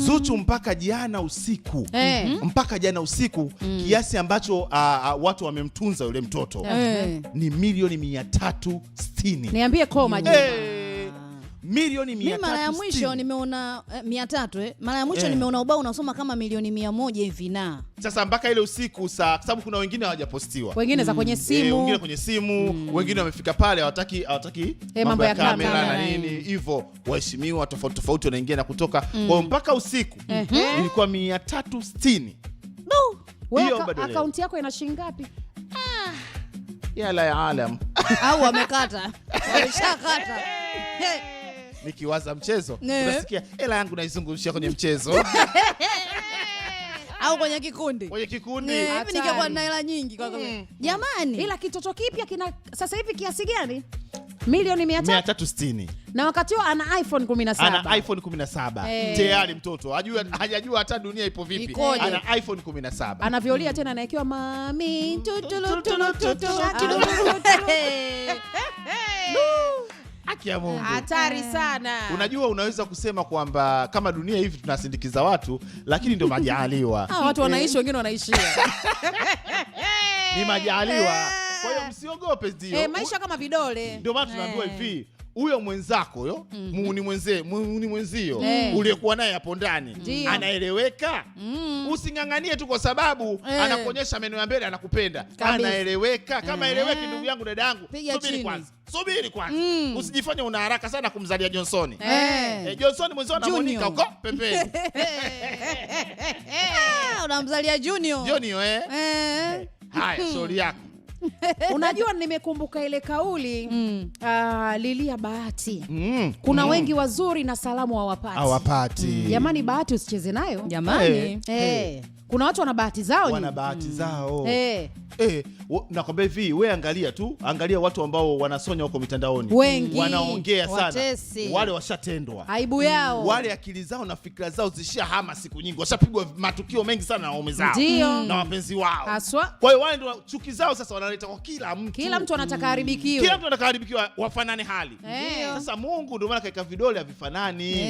Zuchu mpaka jana usiku kiasi ambacho watu wamemtunza yule mtoto ni milioni 360. Niambie koma milioni 360. Mimi mara ya mwisho nimeona 300 mara ya mwisho nimeona ubao unasoma kama milioni 100 hivi na. Sasa mpaka ile usiku kwa sababu kuna wengine hawajapostiwa. Wengine za kwenye simu. Wengine kwenye simu, wengine wamefika pale hawataki mambo ya kamera na nini hivyo. Waheshimiwa tofauti wanaingia na kutoka. Kwa mpaka usiku ilikuwa 360. Wewe akaunti yako ina shilingi ngapi? Yala ya alam. Au wamekata. Wameshakata. Nikiwaza mchezo, unasikia hela yangu naizungushia kwenye mchezo. Au kwenye kikundi. Kwenye kikundi. Hivi ningekuwa na hela nyingi kwa jamani. Ila kitoto kipya kina sasa hivi kiasi gani? Milioni 360. Na wakati huo ana iPhone 17. Ana iPhone 17. Tayari mtoto. Hajajua hata dunia ipo vipi. Ana iPhone 17. Anavyolia tena anaekiwa mami tutulu tutu. Haki ya Mungu. Hatari sana. Unajua unaweza kusema kwamba kama dunia hivi tunasindikiza watu, lakini ndio majaliwa. Watu wanaishi, wengine wanaishia. Ni majaliwa. Kwa hiyo msiogope ndio. Maisha kama vidole. Ndio maana tunaambiwa hivi, huyo mwenzako yo, muuni mwenzio uliyekuwa naye hapo ndani, anaeleweka? Usinganganie tu kwa sababu anakuonyesha meno ya mbele anakupenda. Anaeleweka? Kama eleweki ndugu yangu dada yangu, subiri kwanza. Usijifanye una haraka sana kumzalia Johnson. Johnson mwenzio anamonika huko pembeni. Unamzalia Junior. Haya, sorry yako. Unajua nimekumbuka ile kauli lilia bahati. Kuna wengi wazuri na salamu hawapati. Jamani, bahati usicheze nayo. Jamani. Kuna watu wana bahati zao. Wana bahati zao. Nakwambia hivi, wewe angalia watu ambao wanasonya huko mitandaoni. Wengi wanaongea sana. Watesi. Wale washatendwa. Aibu yao. Wale akili zao na fikra zao zishahama siku nyingi. Washapigwa matukio mengi sana na waume zao. Na wapenzi wao. Haswa. Kwa hiyo wale ndio chuki zao sasa wanaleta kwa kila mtu. Kila mtu anataka haribikiwe. Kila mtu anataka haribikiwa wafanane hali. Sasa Mungu ndio maana kaika vidole havifanani.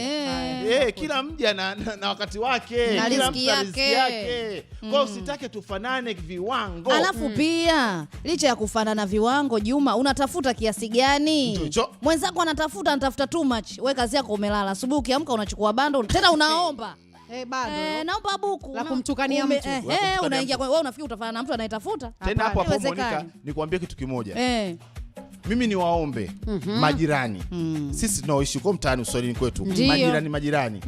Kila mmoja na wakati wake. Kila mtu na riziki yake. Kwa usitake tufanane viwango. Alafu pia licha ya kufanana viwango, Juma, unatafuta kiasi gani? Mwenzako anatafuta too much. Wewe kazi yako umelala. Asubuhi ukiamka unachukua bando tena unaomba. Bado. Naomba buku. La kumtukania mtu. Unaingia wewe unafikiri utafanana na mtu anayetafuta? Tena hapo Monica, nikwambie kitu kimoja. Mimi ni waombe majirani. Sisi tunaoishi kwa mtaani Uswahilini kwetu. Majirani.